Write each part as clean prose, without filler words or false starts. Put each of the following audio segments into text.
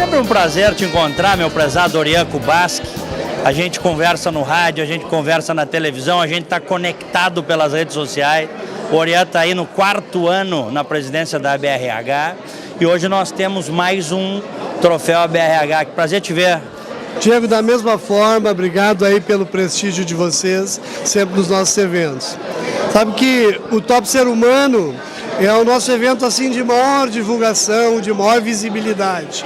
sempre um prazer te encontrar, meu prezado Orian Kubasky. A gente conversa no rádio, a gente conversa na televisão, a gente está conectado pelas redes sociais. O Orian está aí no 4º ano na presidência da ABRH e hoje nós temos mais um troféu ABRH. Que prazer te ver. Diego, da mesma forma, obrigado aí pelo prestígio de vocês, sempre nos nossos eventos. Sabe que o Top Ser Humano é o nosso evento assim de maior divulgação, de maior visibilidade.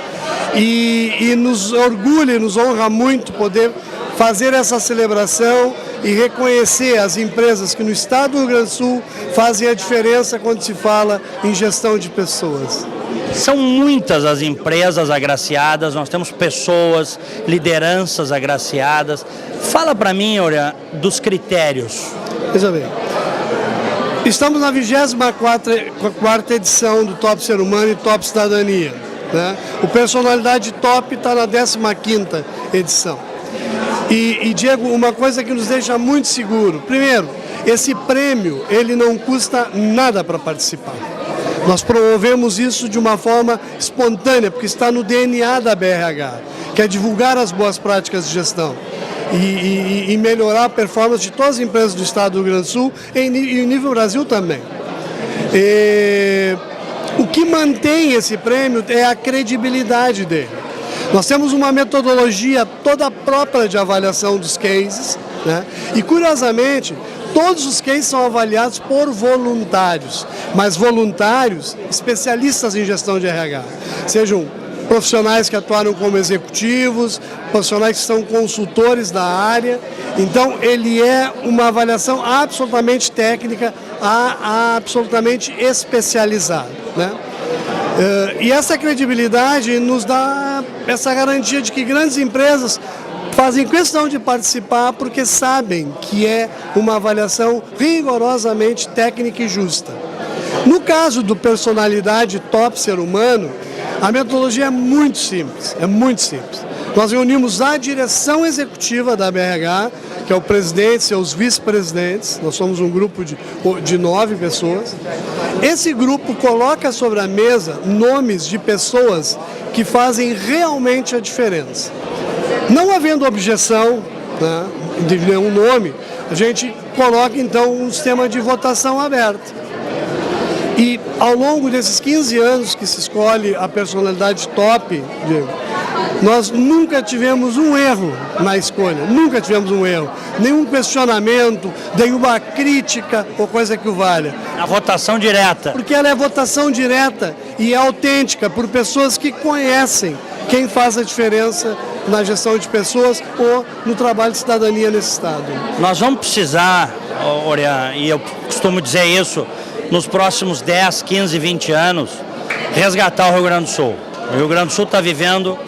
E nos orgulha, nos honra muito poder fazer essa celebração e reconhecer as empresas que no estado do Rio Grande do Sul fazem a diferença quando se fala em gestão de pessoas. São muitas as empresas agraciadas, nós temos pessoas, lideranças agraciadas. Fala para mim, Orian, dos critérios. Veja bem, estamos na 24ª edição do Top Ser Humano e Top Cidadania. Né? O Personalidade Top está na 15ª edição. E, Diego, uma coisa que nos deixa muito seguro. Primeiro, esse prêmio, ele não custa nada para participar. Nós promovemos isso de uma forma espontânea, porque está no DNA da BRH, que é divulgar as boas práticas de gestão e melhorar a performance de todas as empresas do estado do Rio Grande do Sul e nível Brasil também. O que mantém esse prêmio é a credibilidade dele. Nós temos uma metodologia toda própria de avaliação dos cases, né? E curiosamente, todos os cases são avaliados por voluntários, mas voluntários especialistas em gestão de RH, sejam profissionais que atuaram como executivos, profissionais que são consultores da área. Então, ele é uma avaliação absolutamente técnica, absolutamente especializada, né? E essa credibilidade nos dá essa garantia de que grandes empresas fazem questão de participar porque sabem que é uma avaliação rigorosamente técnica e justa. No caso do Personalidade Top Ser Humano, a metodologia é muito simples, Nós reunimos a direção executiva da BRH, que é o presidente, seus vice-presidentes, nós somos um grupo de 9 pessoas. Esse grupo coloca sobre a mesa nomes de pessoas que fazem realmente a diferença. Não havendo objeção, né, de nenhum nome, a gente coloca então um sistema de votação aberto. E ao longo desses 15 anos que se escolhe a personalidade top, Diego, nós nunca tivemos um erro na escolha, nunca tivemos um erro, nenhum questionamento, nenhuma crítica ou coisa que o valha. A votação direta. Porque ela é votação direta e é autêntica por pessoas que conhecem quem faz a diferença na gestão de pessoas ou no trabalho de cidadania nesse estado. Nós vamos precisar, Orian, e eu costumo dizer isso, nos próximos 10, 15, 20 anos, resgatar o Rio Grande do Sul. O Rio Grande do Sul está vivendo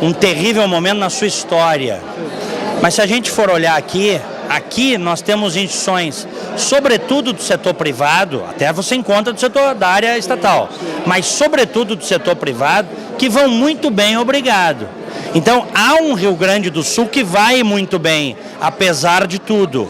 um terrível momento na sua história. Mas se a gente for olhar aqui nós temos instituições, sobretudo do setor privado, até você encontra do setor da área estatal, mas sobretudo do setor privado, que vão muito bem, obrigado. Então, há um Rio Grande do Sul que vai muito bem, apesar de tudo.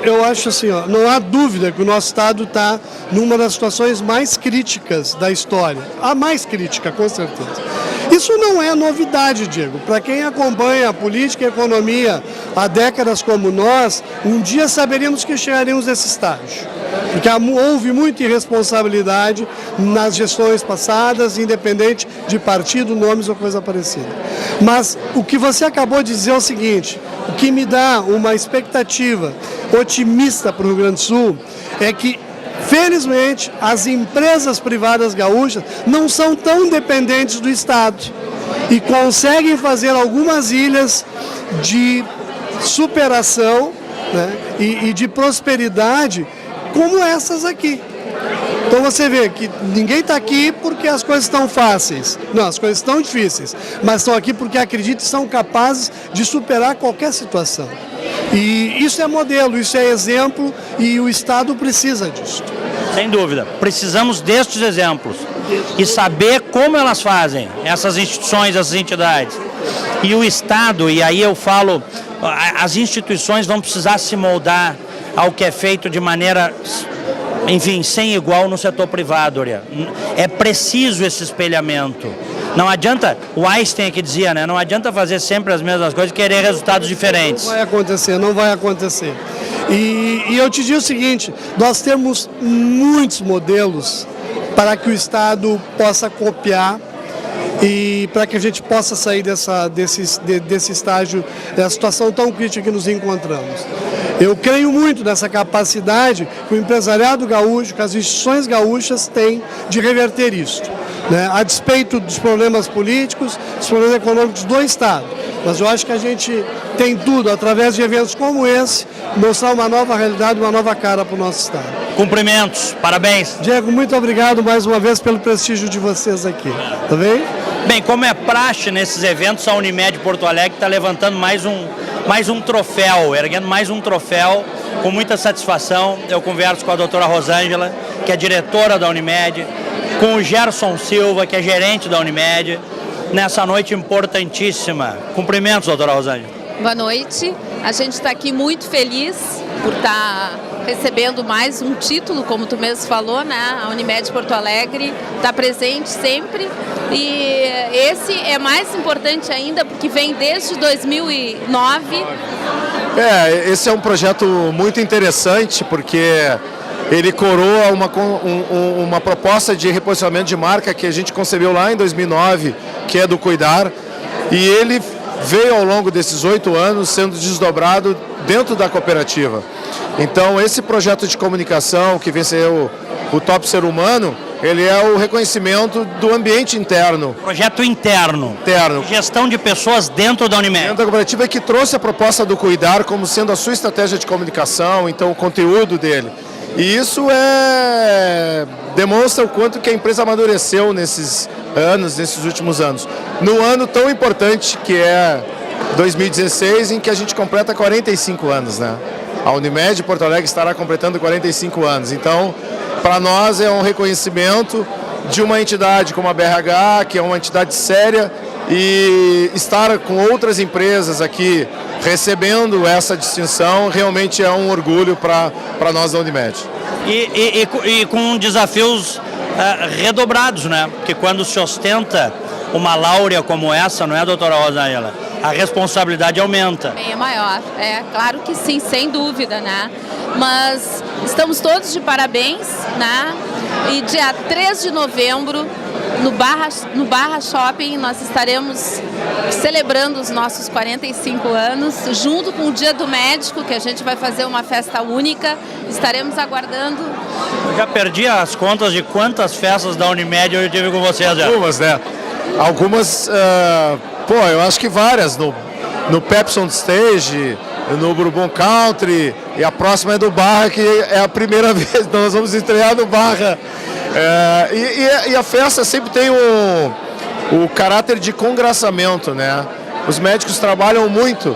Eu acho assim, ó, não há dúvida que o nosso estado está numa das situações mais críticas da história. A mais crítica, com certeza. Isso não é novidade, Diego. Para quem acompanha a política e a economia há décadas como nós, um dia saberíamos que chegaríamos nesse estágio. Porque houve muita irresponsabilidade nas gestões passadas, independente de partido, nomes ou coisa parecida. Mas o que você acabou de dizer é o seguinte, o que me dá uma expectativa otimista para o Rio Grande do Sul é que, felizmente, as empresas privadas gaúchas não são tão dependentes do Estado e conseguem fazer algumas ilhas de superação, né, e de prosperidade como essas aqui. Então você vê que ninguém está aqui porque as coisas estão fáceis. Não, as coisas estão difíceis, mas estão aqui porque acreditam que são capazes de superar qualquer situação. E isso é modelo, isso é exemplo e o Estado precisa disso. Sem dúvida, precisamos destes exemplos e saber como elas fazem, essas instituições, essas entidades. E o Estado, e aí eu falo, as instituições vão precisar se moldar ao que é feito de maneira, enfim, sem igual no setor privado, Orian. É preciso esse espelhamento. Não adianta, o Einstein que dizia, né? Não adianta fazer sempre as mesmas coisas e querer resultados diferentes. Não vai acontecer, não vai acontecer. E eu te digo o seguinte, nós temos muitos modelos para que o Estado possa copiar e para que a gente possa sair desse estágio, dessa situação tão crítica que nos encontramos. Eu creio muito nessa capacidade que o empresariado gaúcho, que as instituições gaúchas têm de reverter isso, né? A despeito dos problemas políticos, dos problemas econômicos do Estado. Mas eu acho que a gente tem tudo, através de eventos como esse, mostrar uma nova realidade, uma nova cara para o nosso Estado. Cumprimentos, parabéns. Diego, muito obrigado mais uma vez pelo prestígio de vocês aqui. Tá bem? Bem, como é praxe nesses eventos, a Unimed Porto Alegre está levantando mais um troféu, erguendo mais um troféu, com muita satisfação. Eu converso com a doutora Rosângela, que é diretora da Unimed, com o Gerson Silva, que é gerente da Unimed, nessa noite importantíssima. Cumprimentos, doutora Rosângela. Boa noite. A gente está aqui muito feliz por estar recebendo mais um título, como tu mesmo falou, né? A Unimed Porto Alegre está presente sempre e esse é mais importante ainda porque vem desde 2009. Esse é um projeto muito interessante porque ele coroa uma proposta de reposicionamento de marca que a gente concebeu lá em 2009, que é do Cuidar, e ele veio ao longo desses 8 anos sendo desdobrado dentro da cooperativa. Então esse projeto de comunicação que venceu o Top Ser Humano, ele é o reconhecimento do ambiente interno. Projeto interno. Gestão de pessoas dentro da Unimed. Dentro da cooperativa que trouxe a proposta do Cuidar como sendo a sua estratégia de comunicação, então o conteúdo dele. E isso demonstra o quanto que a empresa amadureceu nesses últimos anos. No ano tão importante que é 2016, em que a gente completa 45 anos, né? A Unimed Porto Alegre estará completando 45 anos. Então, para nós é um reconhecimento de uma entidade como a BRH, que é uma entidade séria, e estar com outras empresas aqui recebendo essa distinção realmente é um orgulho para nós da Unimed. E com desafios redobrados, né? Porque quando se ostenta uma láurea como essa, não é, doutora Rosângela? A responsabilidade aumenta. Bem, é maior, claro que sim, sem dúvida, né? Mas estamos todos de parabéns, né? E dia 3 de novembro, no Barra Shopping, nós estaremos celebrando os nossos 45 anos, junto com o Dia do Médico, que a gente vai fazer uma festa única. Estaremos aguardando. Eu já perdi as contas de quantas festas da Unimed eu tive com vocês já. Algumas, né? Algumas, eu acho que várias. No Pepsi on Stage, no Bourbon Country, e a próxima é do Barra, que é a primeira vez, nós vamos estrear no Barra. E a festa sempre tem o caráter de congraçamento, né? Os médicos trabalham muito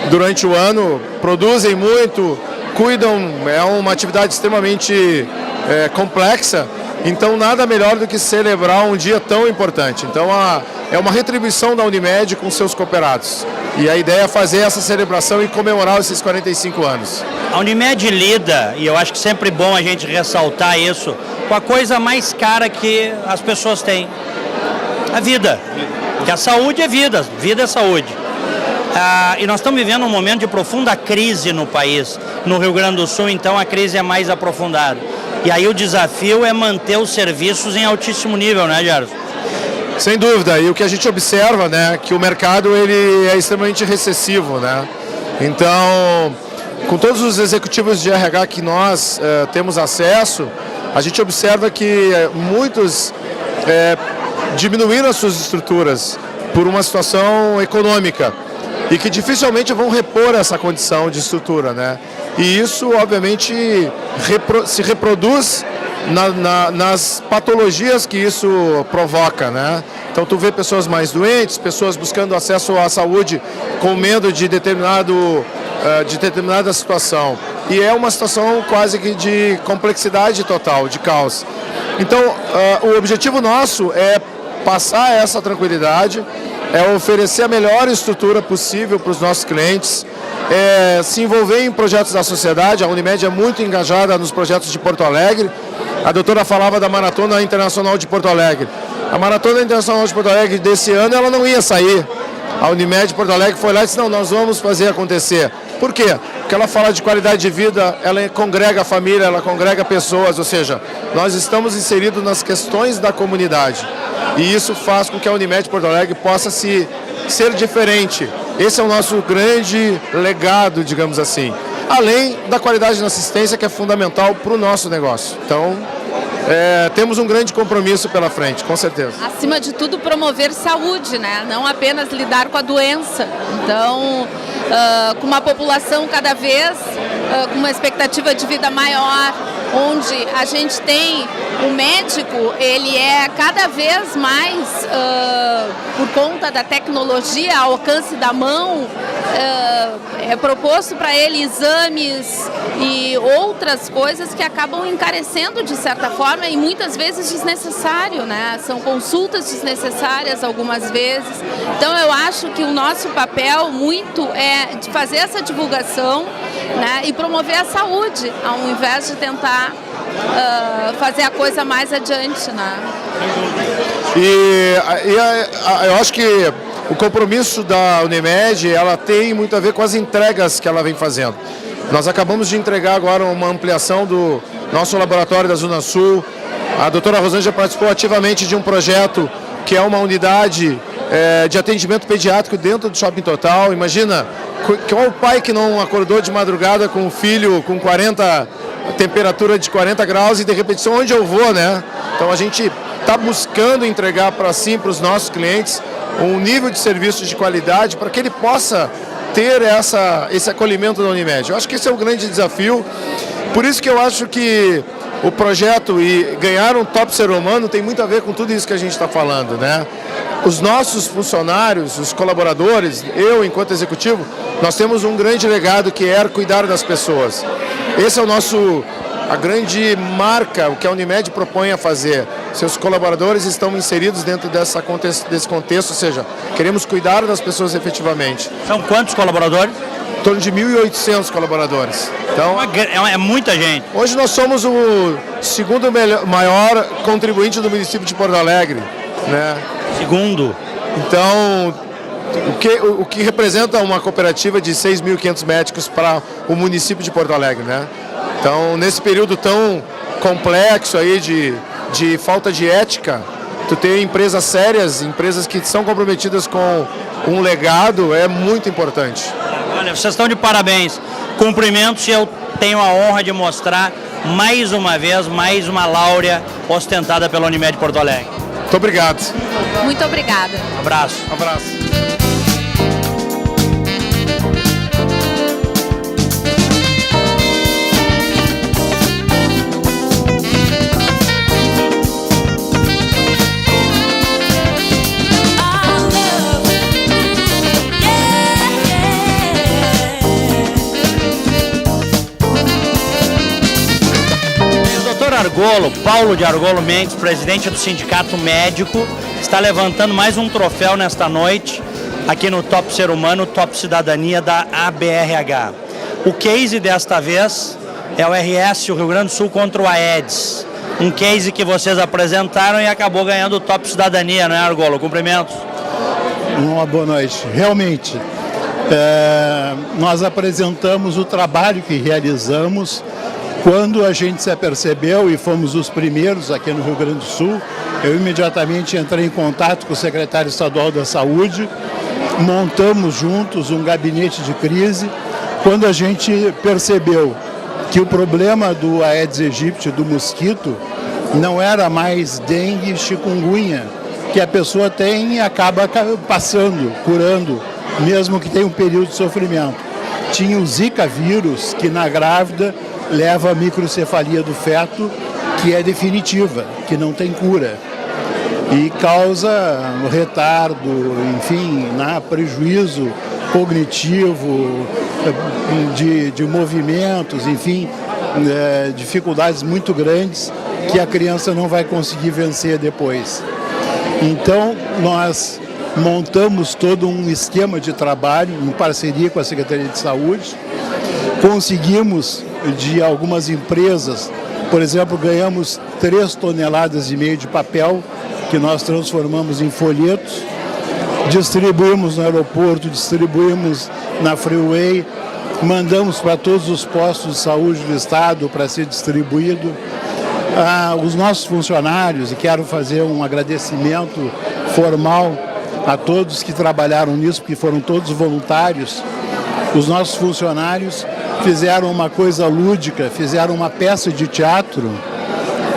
durante o ano, produzem muito, cuidam, é uma atividade extremamente complexa, então nada melhor do que celebrar um dia tão importante. Então é uma retribuição da Unimed com seus cooperados. E a ideia é fazer essa celebração e comemorar esses 45 anos. A Unimed lida, e eu acho que sempre bom a gente ressaltar isso, com a coisa mais cara que as pessoas têm, a vida. Porque a saúde é vida, vida é saúde. E nós estamos vivendo um momento de profunda crise no país. No Rio Grande do Sul, então, a crise é mais aprofundada. E aí o desafio é manter os serviços em altíssimo nível, né, Gerson? Sem dúvida, e o que a gente observa, né, que o mercado ele é extremamente recessivo, né? Então, com todos os executivos de RH que nós temos acesso, a gente observa que muitos diminuíram as suas estruturas por uma situação econômica e que dificilmente vão repor essa condição de estrutura, né? E isso, obviamente, se reproduz nas patologias que isso provoca, né? Então tu vê pessoas mais doentes, pessoas buscando acesso à saúde com medo de determinada situação. E é uma situação quase que de complexidade total, de caos. Então o objetivo nosso é passar essa tranquilidade, é oferecer a melhor estrutura possível para os nossos clientes, se envolver em projetos da sociedade. A Unimed é muito engajada nos projetos de Porto Alegre. A doutora falava da Maratona Internacional de Porto Alegre. A Maratona Internacional de Porto Alegre desse ano, ela não ia sair. A Unimed Porto Alegre foi lá e disse, não, nós vamos fazer acontecer. Por quê? Porque ela fala de qualidade de vida, ela congrega a família, ela congrega pessoas, ou seja, nós estamos inseridos nas questões da comunidade. E isso faz com que a Unimed Porto Alegre possa ser diferente. Esse é o nosso grande legado, digamos assim. Além da qualidade na assistência, que é fundamental para o nosso negócio. Então, temos um grande compromisso pela frente, com certeza. Acima de tudo, promover saúde, né? Não apenas lidar com a doença. Então, com uma população cada vez com uma expectativa de vida maior, onde a gente tem o médico, ele é cada vez mais, por conta da tecnologia, ao alcance da mão, é proposto para ele exames e outras coisas que acabam encarecendo de certa forma e muitas vezes desnecessário, né? São consultas desnecessárias algumas vezes. Então eu acho que o nosso papel muito é de fazer essa divulgação, né? E promover a saúde, ao invés de tentar fazer a coisa mais adiante, né? Eu acho que o compromisso da Unimed, ela tem muito a ver com as entregas que ela vem fazendo. Nós acabamos de entregar agora uma ampliação do nosso laboratório da Zona Sul. A doutora Rosângela participou ativamente de um projeto que é uma unidade de atendimento pediátrico dentro do Shopping Total. Imagina, qual o pai que não acordou de madrugada com o filho com temperatura de 40 graus e de repente, onde eu vou, né? Então a gente está buscando entregar para os nossos clientes um nível de serviço de qualidade para que ele possa ter esse acolhimento da Unimed. Eu acho que esse é o grande desafio. Por isso que eu acho que o projeto e ganhar um top ser humano tem muito a ver com tudo isso que a gente está falando, né? Os nossos funcionários, os colaboradores, eu enquanto executivo, nós temos um grande legado que é cuidar das pessoas. Esse é a grande marca, o que a Unimed propõe a fazer. Seus colaboradores estão inseridos dentro desse contexto, ou seja, queremos cuidar das pessoas efetivamente. São quantos colaboradores? Em torno de 1.800 colaboradores. Então, é muita gente. Hoje nós somos o segundo maior contribuinte do município de Porto Alegre, né? Segundo. Então, o que representa uma cooperativa de 6.500 médicos para o município de Porto Alegre, né? Então, nesse período tão complexo aí de falta de ética, tu ter empresas sérias, empresas que são comprometidas com um legado, é muito importante. Olha, vocês estão de parabéns. Cumprimentos e eu tenho a honra de mostrar mais uma vez, mais uma láurea ostentada pela Unimed Porto Alegre. Muito obrigado. Muito obrigada. Abraço. Abraço. Paulo de Argolo Mendes, presidente do Sindicato Médico, está levantando mais um troféu nesta noite, aqui no Top Ser Humano, Top Cidadania da ABRH. O case desta vez é o RS, o Rio Grande do Sul, contra o Aedes. Um case que vocês apresentaram e acabou ganhando o Top Cidadania, não é, Argolo? Cumprimentos. Uma boa noite. Realmente, nós apresentamos o trabalho que realizamos. Quando a gente se apercebeu e fomos os primeiros aqui no Rio Grande do Sul, eu imediatamente entrei em contato com o secretário estadual da Saúde, montamos juntos um gabinete de crise. Quando a gente percebeu que o problema do Aedes aegypti, do mosquito, não era mais dengue e chikungunya, que a pessoa tem e acaba passando, curando, mesmo que tenha um período de sofrimento. Tinha o Zika vírus, que na grávida leva a microcefalia do feto, que é definitiva, que não tem cura. E causa retardo, enfim, prejuízo cognitivo, de movimentos, enfim, dificuldades muito grandes que a criança não vai conseguir vencer depois. Então, nós montamos todo um esquema de trabalho em parceria com a Secretaria de Saúde, conseguimos de algumas empresas Por exemplo, ganhamos 3,5 toneladas de papel que nós transformamos em folhetos, distribuímos no aeroporto, distribuímos na Freeway, mandamos para todos os postos de saúde do estado para ser distribuído. Os nossos funcionários, e quero fazer um agradecimento formal a todos que trabalharam nisso, porque foram todos voluntários. Os nossos funcionários fizeram uma coisa lúdica, fizeram uma peça de teatro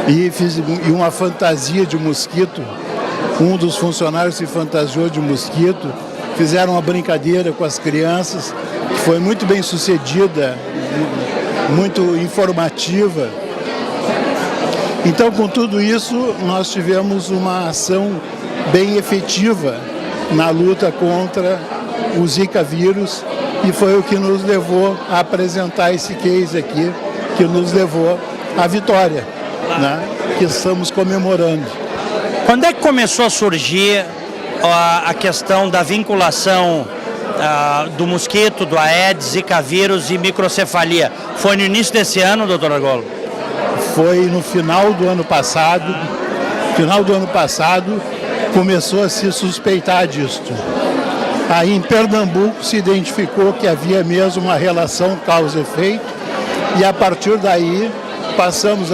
e uma fantasia de mosquito. Um dos funcionários se fantasiou de mosquito, fizeram uma brincadeira com as crianças, que foi muito bem sucedida, muito informativa. Então, com tudo isso, nós tivemos uma ação bem efetiva na luta contra o Zika vírus e foi o que nos levou a apresentar esse case aqui, que nos levou à vitória, né, que estamos comemorando. Quando é que começou a surgir a questão da vinculação do mosquito, do Aedes, Zika vírus e microcefalia? Foi no início desse ano, doutor Argolo? Foi no final do ano passado. Final do ano passado começou a se suspeitar disto. Aí em Pernambuco se identificou que havia mesmo uma relação causa-efeito e a partir daí passamos,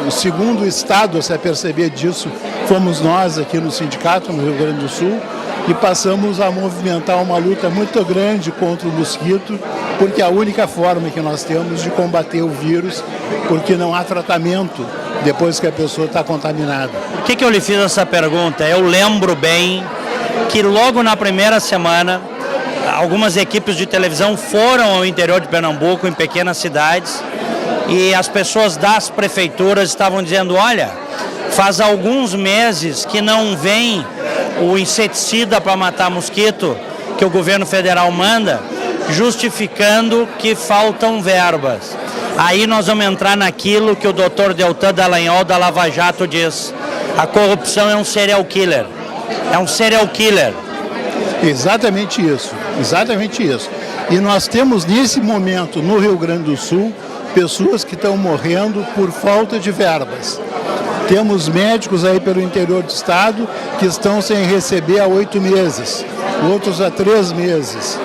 o segundo estado a se aperceber disso fomos nós aqui no sindicato, no Rio Grande do Sul, e passamos a movimentar uma luta muito grande contra o mosquito, porque é a única forma que nós temos de combater o vírus, porque não há tratamento depois que a pessoa está contaminada. Por que eu lhe fiz essa pergunta? Eu lembro bem que logo na primeira semana, algumas equipes de televisão foram ao interior de Pernambuco, em pequenas cidades, e as pessoas das prefeituras estavam dizendo, olha, faz alguns meses que não vem o inseticida para matar mosquito que o governo federal manda, justificando que faltam verbas. Aí nós vamos entrar naquilo que o Dr. Deltan Dallagnol da Lava Jato diz, a corrupção é um serial killer. É um serial killer. Exatamente isso, exatamente isso. E nós temos nesse momento no Rio Grande do Sul pessoas que estão morrendo por falta de verbas. Temos médicos aí pelo interior do estado que estão sem receber há 8 meses, outros há 3 meses.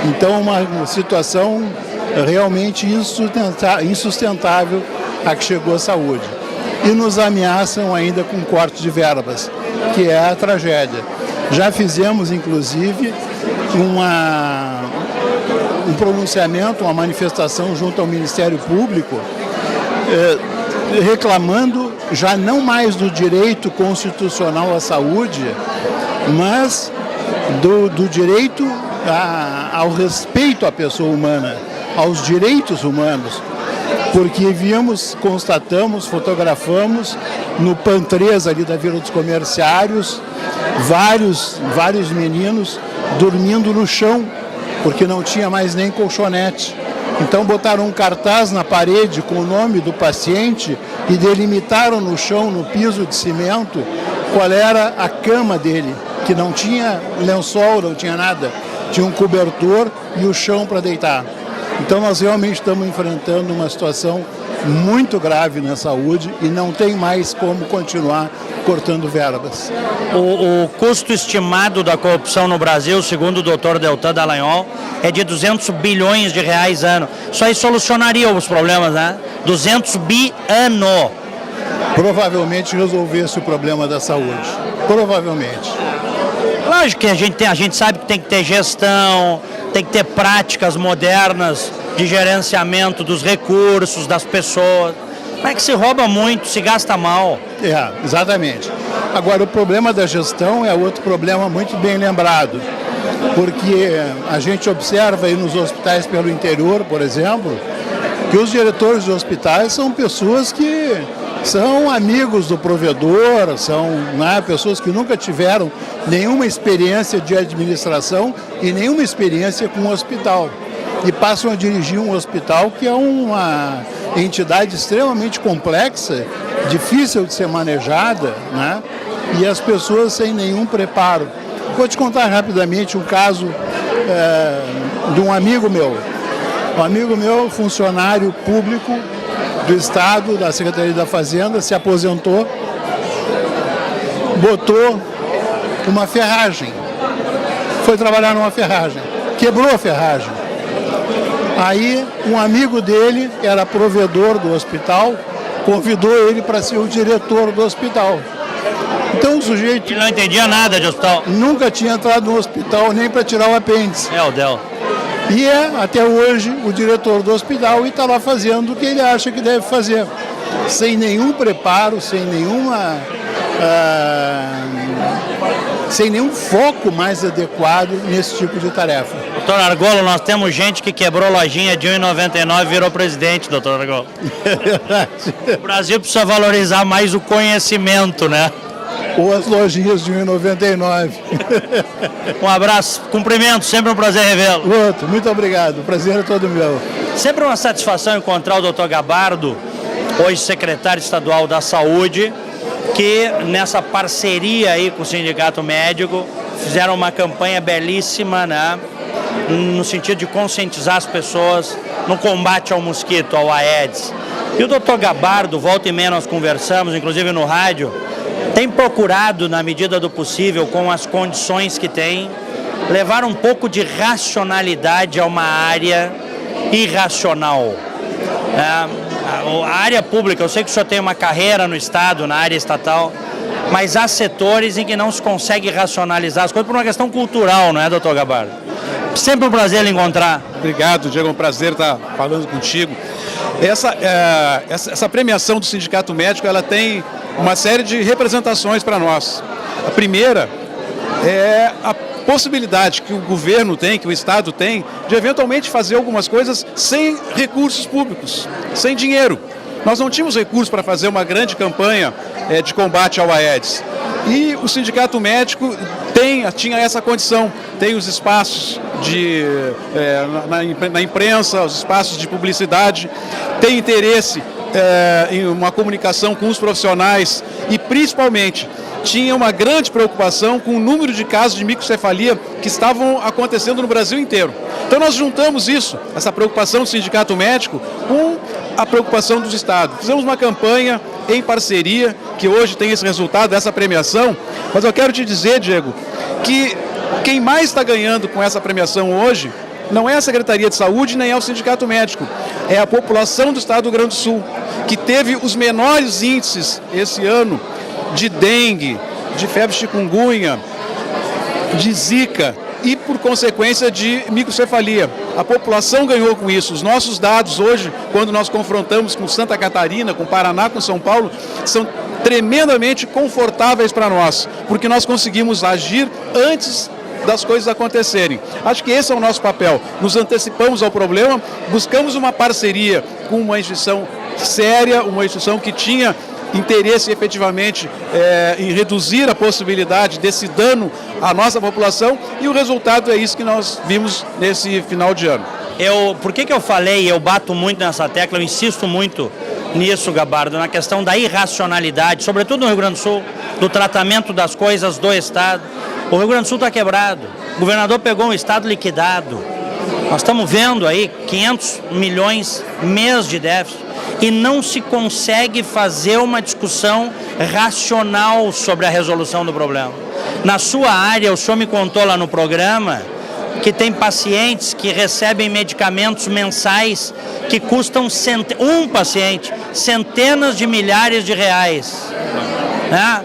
Então uma situação realmente insustentável a que chegou a saúde. E nos ameaçam ainda com corte de verbas, que é a tragédia. Já fizemos, inclusive, um pronunciamento, uma manifestação junto ao Ministério Público, reclamando já não mais do direito constitucional à saúde, mas do direito ao respeito à pessoa humana, aos direitos humanos. Porque constatamos, fotografamos no PAN 3 ali da Vila dos Comerciários, vários meninos dormindo no chão, porque não tinha mais nem colchonete. Então botaram um cartaz na parede com o nome do paciente e delimitaram no chão, no piso de cimento, qual era a cama dele, que não tinha lençol, não tinha nada, tinha um cobertor e o chão para deitar. Então nós realmente estamos enfrentando uma situação muito grave na saúde e não tem mais como continuar cortando verbas. O custo estimado da corrupção no Brasil, segundo o Dr. Deltan Dallagnol, é de 200 bilhões de reais ano. Isso aí solucionaria os problemas, né? 200 bi ano. Provavelmente resolvesse o problema da saúde. Provavelmente. Lógico que a gente sabe que tem que ter gestão, tem que ter práticas modernas de gerenciamento dos recursos, das pessoas. Como é que se rouba muito, se gasta mal? Exatamente. Agora, o problema da gestão é outro problema muito bem lembrado, porque a gente observa aí nos hospitais pelo interior, por exemplo, que os diretores de hospitais são pessoas que são amigos do provedor, são pessoas que nunca tiveram nenhuma experiência de administração e nenhuma experiência com o hospital. E passam a dirigir um hospital que é uma entidade extremamente complexa, difícil de ser manejada, né? E as pessoas sem nenhum preparo. Vou te contar rapidamente um caso de um amigo meu. Um amigo meu, funcionário público, do Estado, da Secretaria da Fazenda, se aposentou, botou uma ferragem, foi trabalhar numa ferragem, quebrou a ferragem. Aí um amigo dele, era provedor do hospital, convidou ele para ser o diretor do hospital. Então o sujeito Ele não entendia nada de hospital. nunca tinha entrado no hospital nem para tirar o apêndice. É o Del. E é, até hoje, o diretor do hospital e está lá fazendo o que ele acha que deve fazer. Sem nenhum preparo, sem nenhum foco mais adequado nesse tipo de tarefa. Doutor Argolo, nós temos gente que quebrou lojinha de 1,99 e virou presidente, doutor Argolo. É verdade. O Brasil precisa valorizar mais o conhecimento, né? Ou as lojinhas de 1,99. Um abraço, cumprimento, sempre um prazer revê-lo. Outro, muito obrigado, o prazer é todo meu. Sempre uma satisfação encontrar o doutor Gabardo, hoje secretário estadual da Saúde, que nessa parceria aí com o Sindicato Médico fizeram uma campanha belíssima, né? No sentido de conscientizar as pessoas no combate ao mosquito, ao Aedes. E o doutor Gabardo, volta e meia nós conversamos, inclusive no rádio, tem procurado, na medida do possível, com as condições que tem, levar um pouco de racionalidade a uma área irracional. A área pública, eu sei que o senhor tem uma carreira no Estado, na área estatal, mas há setores em que não se consegue racionalizar as coisas por uma questão cultural, não é, doutor Gabardo? Sempre um prazer lhe encontrar. Obrigado, Diego, é um prazer estar falando contigo. Essa premiação do Sindicato Médico, ela tem uma série de representações para nós. A primeira é a possibilidade que o governo tem, que o Estado tem, de eventualmente fazer algumas coisas sem recursos públicos, sem dinheiro. Nós não tínhamos recursos para fazer uma grande campanha de combate ao Aedes. E o Sindicato Médico tinha essa condição, tem os espaços na imprensa, os espaços de publicidade, tem interesse em uma comunicação com os profissionais e, principalmente, tinha uma grande preocupação com o número de casos de microcefalia que estavam acontecendo no Brasil inteiro. Então nós juntamos isso, essa preocupação do Sindicato Médico, com a preocupação dos estados. Fizemos uma campanha em parceria, que hoje tem esse resultado, essa premiação, mas eu quero te dizer, Diego, que quem mais está ganhando com essa premiação hoje não é a Secretaria de Saúde, nem é o Sindicato Médico, é a população do estado do Rio Grande do Sul, que teve os menores índices esse ano de dengue, de febre chikungunya, de zika e, por consequência, de microcefalia. A população ganhou com isso. Os nossos dados hoje, quando nós confrontamos com Santa Catarina, com Paraná, com São Paulo, são tremendamente confortáveis para nós, porque nós conseguimos agir antes das coisas acontecerem. Acho que esse é o nosso papel. Nos antecipamos ao problema, buscamos uma parceria com uma instituição séria, uma instituição que tinha interesse efetivamente em reduzir a possibilidade desse dano à nossa população, e o resultado é isso que nós vimos nesse final de ano. Por que eu falei, eu bato muito nessa tecla, eu insisto muito nisso, Gabardo, na questão da irracionalidade, sobretudo no Rio Grande do Sul, do tratamento das coisas do Estado. O Rio Grande do Sul está quebrado, o governador pegou um Estado liquidado, nós estamos vendo aí 500 milhões mês de déficit, e não se consegue fazer uma discussão racional sobre a resolução do problema. Na sua área, o senhor me contou lá no programa que tem pacientes que recebem medicamentos mensais que custam um paciente centenas de milhares de reais. Né?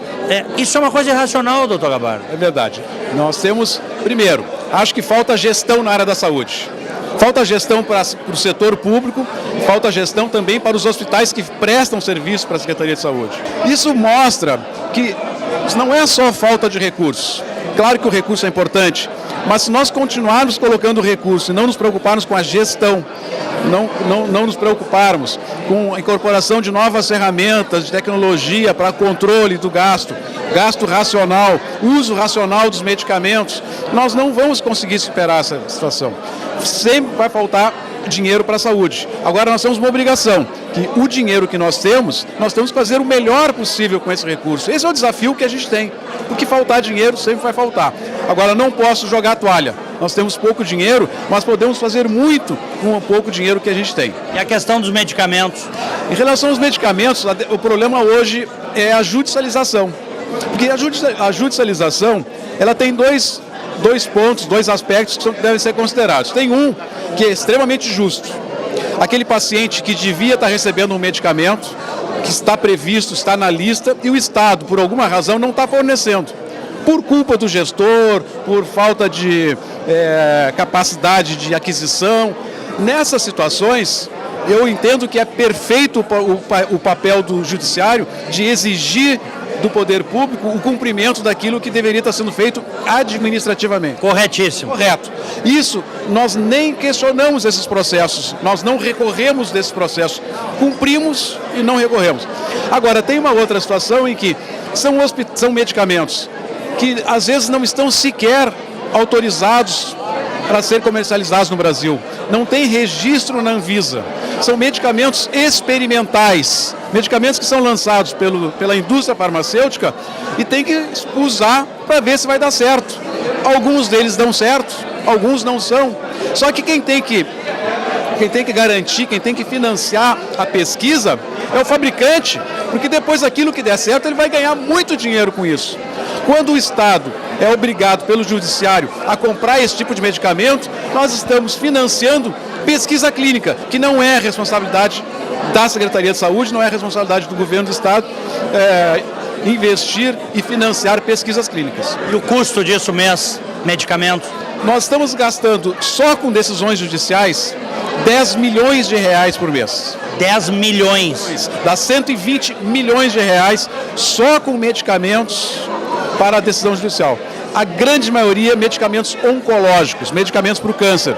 Isso é uma coisa irracional, doutor Gabardo. É verdade. Nós temos, primeiro, acho que falta gestão na área da saúde. Falta gestão para o setor público, falta gestão também para os hospitais que prestam serviço para a Secretaria de Saúde. Isso mostra que não é só falta de recursos. Claro que o recurso é importante, mas se nós continuarmos colocando recurso e não nos preocuparmos com a gestão, não nos preocuparmos com a incorporação de novas ferramentas de tecnologia para controle do gasto racional, uso racional dos medicamentos, nós não vamos conseguir superar essa situação. Sempre vai faltar dinheiro para a saúde. Agora nós temos uma obrigação, que o dinheiro que nós temos que fazer o melhor possível com esse recurso. Esse é o desafio que a gente tem, porque faltar dinheiro sempre vai faltar. Agora não posso jogar a toalha. Nós temos pouco dinheiro, mas podemos fazer muito com o pouco dinheiro que a gente tem. E a questão dos medicamentos? Em relação aos medicamentos, o problema hoje é a judicialização. Porque a judicialização, ela tem dois pontos, dois aspectos que devem ser considerados. Tem um que é extremamente justo. Aquele paciente que devia estar recebendo um medicamento, que está previsto, está na lista, e o Estado, por alguma razão, não está fornecendo. Por culpa do gestor, por falta de capacidade de aquisição. Nessas situações, eu entendo que é perfeito o papel do judiciário de exigir do poder público o cumprimento daquilo que deveria estar sendo feito administrativamente. Corretíssimo. Correto. Isso, nós nem questionamos esses processos, nós não recorremos desses processos, cumprimos e não recorremos. Agora, tem uma outra situação em que são medicamentos que às vezes não estão sequer autorizados para ser comercializados no Brasil. Não tem registro na Anvisa. São medicamentos experimentais, medicamentos que são lançados pela indústria farmacêutica e tem que usar para ver se vai dar certo. Alguns deles dão certo, alguns não são. Só que quem tem que garantir, quem tem que financiar a pesquisa é o fabricante, porque depois daquilo que der certo, ele vai ganhar muito dinheiro com isso. Quando o Estado é obrigado pelo judiciário a comprar esse tipo de medicamento, nós estamos financiando pesquisa clínica, que não é responsabilidade da Secretaria de Saúde, não é responsabilidade do governo do Estado investir e financiar pesquisas clínicas. E o custo disso mês, medicamentos? Nós estamos gastando, só com decisões judiciais, 10 milhões de reais por mês. 10 milhões. Dá 120 milhões de reais só com medicamentos para a decisão judicial. A grande maioria medicamentos oncológicos, medicamentos para o câncer,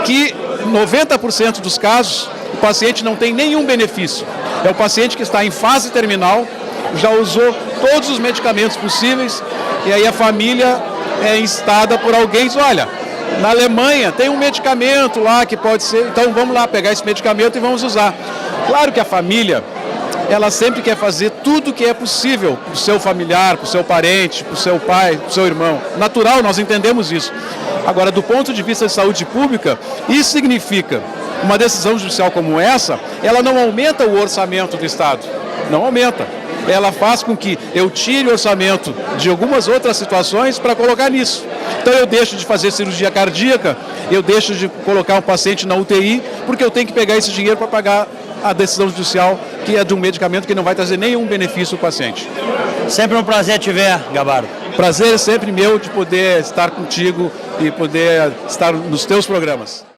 que 90% dos casos o paciente não tem nenhum benefício. É o paciente que está em fase terminal, já usou todos os medicamentos possíveis e aí a família é instada por alguém e diz, olha, na Alemanha tem um medicamento lá que pode ser, então vamos lá pegar esse medicamento e vamos usar. Claro que a família, ela sempre quer fazer tudo o que é possível para o seu familiar, para o seu parente, para o seu pai, para o seu irmão. Natural, nós entendemos isso. Agora, do ponto de vista de saúde pública, isso significa, uma decisão judicial como essa, ela não aumenta o orçamento do Estado, não aumenta. Ela faz com que eu tire o orçamento de algumas outras situações para colocar nisso. Então eu deixo de fazer cirurgia cardíaca, eu deixo de colocar um paciente na UTI, porque eu tenho que pegar esse dinheiro para pagar a decisão judicial, que é de um medicamento que não vai trazer nenhum benefício ao paciente. Sempre um prazer te ver, Gabardo. Prazer é sempre meu de poder estar contigo e poder estar nos teus programas.